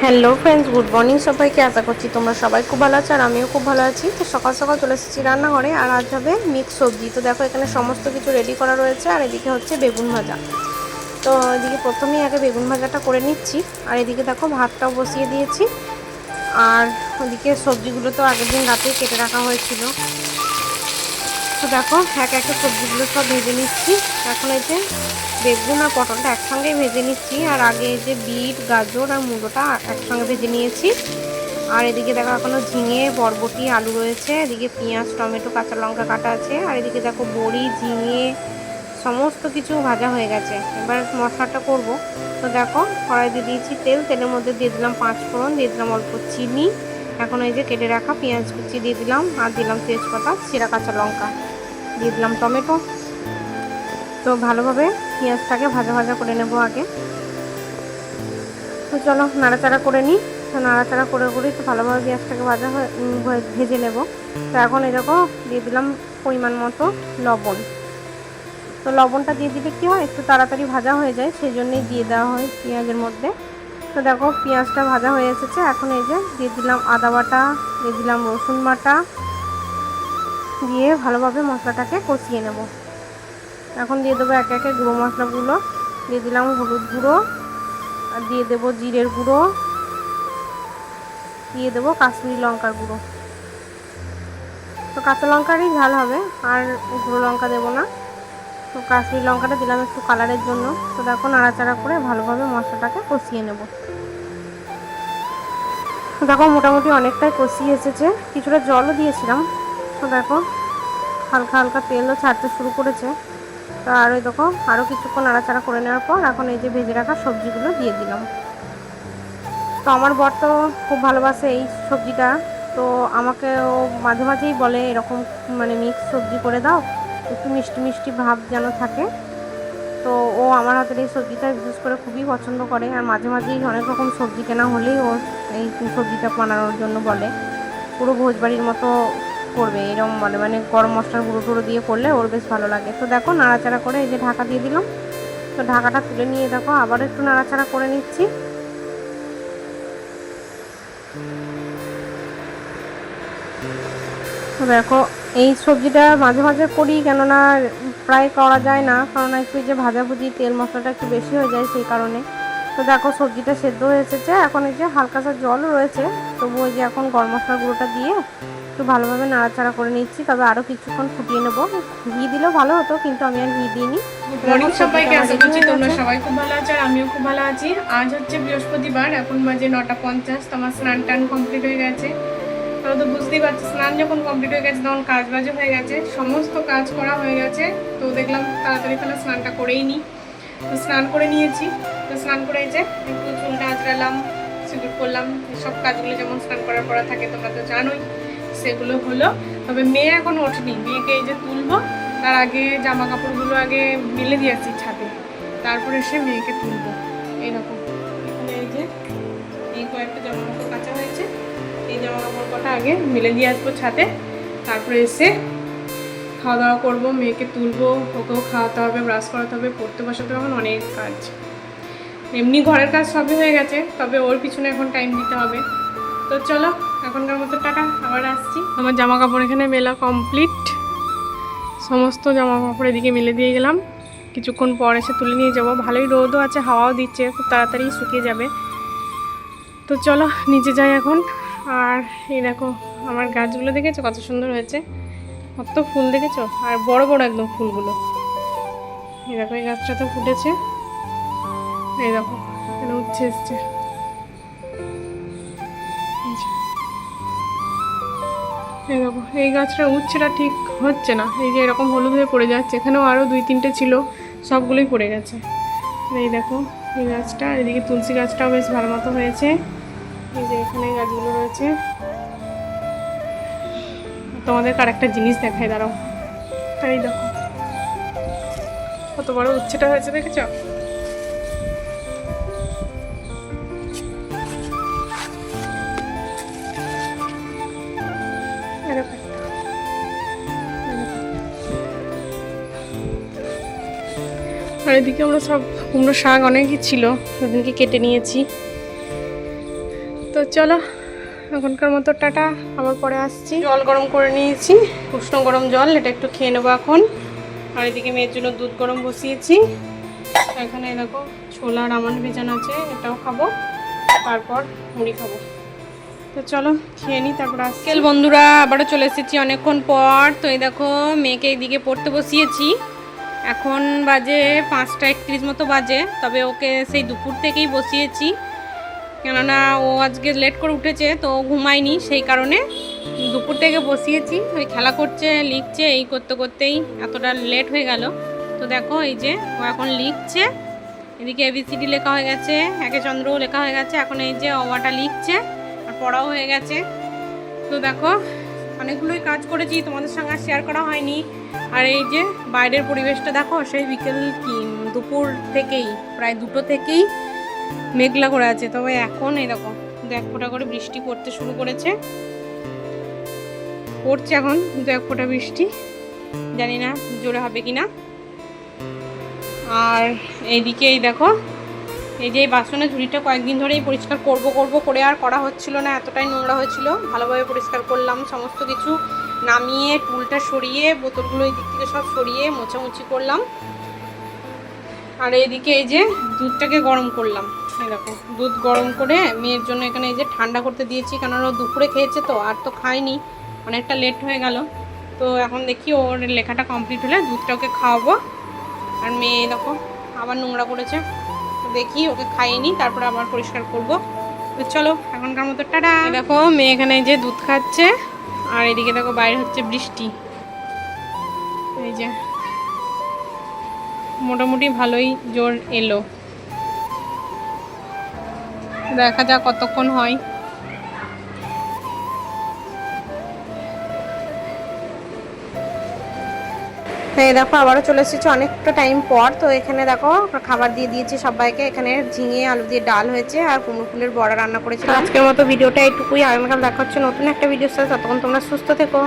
Hello friends, good morning সবাইকে। আশা করছি তোমরা সবাই খুব ভালো আছো আর আমিও খুব ভালো আছি। তো সকাল সকাল চলে এসেছি রান্নাঘরে, আর আজ হবে মিক্স সবজি। তো দেখো এখানে সমস্ত কিছু রেডি করা রয়েছে, আর এদিকে হচ্ছে বেগুন ভাজা। তো এদিকে প্রথমেই আগে বেগুন ভাজাটা করে নিচ্ছি, আর এদিকে দেখো ভাতটাও বসিয়ে দিয়েছি। আর ওদিকে সবজিগুলো তো আগের দিন রাতেই কেটে রাখা হয়েছিল। তো দেখো একে একে সবজিগুলো সব ভেজে নিচ্ছি। এখন এই যে বেগুন আর পটলটা একসঙ্গেই ভেজে নিচ্ছি, আর আগে এই যে বিট, গাজর আর মূলোটা একসঙ্গে ভেজে নিয়েছি। আর এদিকে দেখো এখনও ঝিঙে, বরবটি, আলু রয়েছে। এদিকে পেঁয়াজ, টমেটো, কাঁচা লঙ্কা কাটা আছে। আর এদিকে দেখো বড়ি, ঝিঙে সমস্ত কিছু ভাজা হয়ে গেছে। এবার মশলাটা করব। তো দেখো কড়াই দিয়ে দিয়েছি তেল, তেলের মধ্যে দিয়ে দিলাম 5 ফোড়ন, দিয়ে দিলাম অল্প চিনি। এখন এই যে কেটে রাখা পেঁয়াজ কুচি দিয়ে দিলাম, আর দিলাম তেজপাতা, চিরা কাঁচা লঙ্কা, দিয়ে দিলাম টমেটো। তো ভালোভাবে পেঁয়াজটাকে ভাজা ভাজা করে নেব আগে। তো চলো নাড়াচাড়া করে নিই। তো নাড়াচাড়া করে করেই তো ভালোভাবে পেঁয়াজটাকে ভেজে নেব। তো এখন এই দেখো দিয়ে দিলাম পরিমাণ মতো লবণ। তো লবণটা দিয়ে দিলে কী হয়, একটু তাড়াতাড়ি ভাজা হয়ে যায়, সেই জন্যই দিয়ে দেওয়া হয় পেঁয়াজের মধ্যে। তো দেখো পেঁয়াজটা ভাজা হয়ে এসেছে। এখন এই যে দিয়ে দিলাম আদা বাটা, দিয়ে দিলাম রসুন বাটা, দিয়ে ভালোভাবে মশলাটাকে কষিয়ে নেব। এখন দিয়ে দেবো একে একে গুঁড়ো মশলাগুলো। দিয়ে দিলাম হলুদ গুঁড়ো, আর দিয়ে দেবো জিরের গুঁড়ো, দিয়ে দেবো কাশ্মীরি লঙ্কার গুঁড়ো। তো কাঁচা লঙ্কারই ঝাল হবে, আর গুঁড়ো লঙ্কা দেবো না। তো কাশ্মীরি লঙ্কাটা দিলাম একটু কালারের জন্য। তো দেখো নাড়াচাড়া করে ভালোভাবে মশলাটাকে কষিয়ে নেব। দেখো মোটামুটি অনেকটাই কষিয়ে এসেছে, কিছুটা জলও দিয়েছিলাম। তো দেখো হালকা হালকা তেলও ছাড়তে শুরু করেছে। তো আর ওই দেখো আরও কিছুক্ষণ নাড়াচাড়া করে নেওয়ার পর এখন এই যে ভেজে রাখা সবজিগুলো দিয়ে দিলাম। তো আমার বর তো খুব ভালোবাসে এই সবজিটা। তো আমাকে ও মাঝে মাঝেই বলে এরকম মানে মিক্স সবজি করে দাও, একটু মিষ্টি মিষ্টি ভাব যেন থাকে। তো ও আমার হাতের এই সবজিটা বিশেষ করে খুবই পছন্দ করে, আর মাঝে মাঝেই অনেক রকম সবজি কেনা হলেই ও এই সবজিটা বানানোর জন্য বলে। পুরো ভোজবাড়ির মতো করবে এরকম বলে, মানে গরম মশলার গুঁড়ো টুড়ো দিয়ে করলে ওর বেশ ভালো লাগে। তো দেখো নাড়াচাড়া করে এই যে ঢাকা দিয়ে দিলাম। তো ঢাকাটা তুলে নিয়ে দেখো আবার একটু নাড়াচাড়া করে নিচ্ছি। তো দেখো এই সবজিটা মাঝে মাঝে করি, কেননা প্রায় করা যায় না, কারণ একটু যে ভাজাভুজি তেল মশলাটা একটু বেশি হয়ে যায় সেই কারণে। তো দেখো সবজিটা সেদ্ধ হয়ে এসেছে। এখন এই যে হালকা সা জলও রয়েছে, তবু ওই যে এখন গরম মশলার গুঁড়োটা দিয়ে একটু ভালোভাবে নাড়াচাড়া করে নিচ্ছি। তবে আরও কিছুক্ষণ ফুটিয়ে নেবো। ঘি দিলেও ভালো হতো, কিন্তু আমি আর ঘি দিইনি। মর্নিং সবাইকে, আশা করছি তোমরা সবাই খুব ভালো আছো আর আমিও খুব ভালো আছি। আজ হচ্ছে বৃহস্পতিবার, এখন বাজে 9:50। তোমার স্নান টান কমপ্লিট হয়ে গেছে। তাহলে তো বুঝতেই পারছি, স্নান যখন কমপ্লিট হয়ে গেছে তখন কাজ বাজও হয়ে গেছে, সমস্ত কাজ করা হয়ে গেছে। তো দেখলাম তাড়াতাড়ি তাহলে স্নানটা করেই নিই। তো স্নান করে নিয়েছি। তো স্নান করে যে একটু চুলটা আঁচড়ালাম, সিঁদুর করলাম, সব কাজগুলো যেমন স্নান করার পর থাকে তোমরা তো জানোই, সেগুলো হলো। তবে মেয়ে এখন ওঠেনি, মেয়েকে এই যে তুলবো, তার আগে জামা কাপড়গুলো আগে মেলে দিয়ে আসছি ছাদে, তারপরে এসে মেয়েকে তুলবো। এইরকম এখানে এই যে এই কয়েকটা জামা কাপড় কাচা হয়েছে, এই জামা কাপড় কটা আগে মেলে দিয়ে আসবো ছাদে, তারপরে এসে খাওয়া দাওয়া করবো, মেয়েকে তুলবো, ওকেও খাওয়াতে হবে, ব্রাশ করাতে হবে, পড়তে বসাতে হবে, অনেক কাজ। এমনি ঘরের কাজ সবই হয়ে গেছে, তবে ওর পিছনে এখন টাইম দিতে হবে। তো চলো এখনকার মতো টাটা, আবার আসছি। আমার জামা কাপড় এখানে মেলা কমপ্লিট, সমস্ত জামা কাপড় এদিকে মেলে দিয়ে গেলাম। কিছুক্ষণ পর এসে তুলে নিয়ে যাবো। ভালোই রোদও আছে, হাওয়াও দিচ্ছে, খুব তাড়াতাড়ি শুকিয়ে যাবে। তো চলো নিচে যাই এখন। আর এই দেখো আমার গাছগুলো দেখেছো কত সুন্দর হয়েছে, কত ফুল দেখেছো, আর বড় বড় একদম ফুলগুলো। এই দেখো এই গাছটা তো ফুটেছে, এই দেখো এখানে উচ্ছে এসছে। এই দেখো এই গাছটা উচ্ছেটা ঠিক হচ্ছে না, এই যে এরকম হলুদ হয়ে পড়ে যাচ্ছে। এখানেও আরও 2-3টে ছিল, সবগুলোই পড়ে গেছে। এই দেখো এই গাছটা, এদিকে তুলসী গাছটাও বেশ ভালো মতো হয়েছে। এই যে এখানে গাছগুলো রয়েছে। তোমাদের আর একটা জিনিস দেখাই, দাঁড়াও। এই দেখো কত বড় উচ্ছেটা হয়েছে, দেখেছ? আর এদিকে আমরা সব কুমড়ো শাক অনেকই ছিল, সেদিনকে কেটে নিয়েছি। তো চলো এখনকার মতো টাটা, আবার পরে আসছি। জল গরম করে নিয়েছি, উষ্ণ গরম জল, এটা একটু খেয়ে নেবো এখন। আর এদিকে মেয়ের জন্য দুধ গরম বসিয়েছি। এখানে দেখো ছোলা আর আমন্ড ভেজানো আছে, এটাও খাবো, তারপর মুড়ি খাবো। তো চলো খেয়ে নিই, তারপর আজকাল বন্ধুরা আবারও চলে এসেছি অনেকক্ষণ পর। তো এই দেখো মেয়েকে এইদিকে পড়তে বসিয়েছি। এখন বাজে 5টা 31 মতো বাজে, তবে ওকে সেই দুপুর থেকেই বসিয়েছি, কেননা ও আজকে লেট করে উঠেছে তো ঘুমায়নি, সেই কারণে দুপুর থেকে বসিয়েছি। ওই খেলা করছে, লিখছে, এই করতে করতেই এতটা লেট হয়ে গেল। তো দেখো এই যে ও এখন লিখছে, এদিকে এবিসিডি লেখা হয়ে গেছে, একে চন্দ্রও লেখা হয়ে গেছে, এখন এই যে অওয়াটা লিখছে আর পড়াও হয়ে গেছে। তো দেখো অনেকগুলোই কাজ করেছি, তোমাদের সঙ্গে আর শেয়ার করা হয়নি। আর এই যে বাইরের পরিবেশটা দেখো, সেই বিকেল দুপুর থেকেই প্রায় 2টো থেকেই মেঘলা করে আছে, তবে এখন এই দেখো 1 ফোঁটা করে বৃষ্টি পড়তে শুরু করেছে, পড়ছে এখন 1 ফোঁটা বৃষ্টি, জানি না জোরে হবে কিনা। আর এইদিকে এই দেখো এই যে বাসনের ঝুড়িটা কয়েকদিন ধরেই পরিষ্কার করব করে আর করা হচ্ছিল না, এতটাই নোংরা হয়েছিল। ভালোভাবে পরিষ্কার করলাম, সমস্ত কিছু নামিয়ে টুলটা সরিয়ে বোতলগুলো এই দিক থেকে সব সরিয়ে মোছামুছি করলাম। আর এইদিকে এই যে দুধটাকে গরম করলাম, এই দেখো দুধ গরম করে মেয়ের জন্য এখানে এই যে ঠান্ডা করতে দিয়েছি, কেননা দুপুরে খেয়েছে তো আর তো খায়নি, অনেকটা লেট হয়ে গেল। তো এখন দেখি ওর লেখাটা কমপ্লিট হলে দুধটা ওকে খাওয়াবো। আর মেয়ে দেখো আবার নোংরা করেছে, তো দেখি ওকে খাইয়ে তারপরে আবার পরিষ্কার করব। তো চলো এখনকার মতো টাটা। দেখো মেয়ে এখানে এই যে দুধ খাচ্ছে, আর এদিকে দেখো বাইরে হচ্ছে বৃষ্টি, এই যে মোটামুটি ভালোই জোর এলো, দেখা যাক কতক্ষণ হয়। হ্যাঁ দেখো আবারও চলে এসেছি অনেকটা টাইম পর। তো এখানে দেখো খাবার দিয়ে দিয়েছি সবাইকে, এখানে ঝিঙে আলু দিয়ে ডাল হয়েছে আর কুমড়ো ফুলের বড়া রান্না করেছি। আজকের মতো ভিডিওটা এইটুকুই, আগামীকাল দেখা হচ্ছে নতুন একটা ভিডিওর সাথে, ততক্ষণ তোমরা সুস্থ থেকো।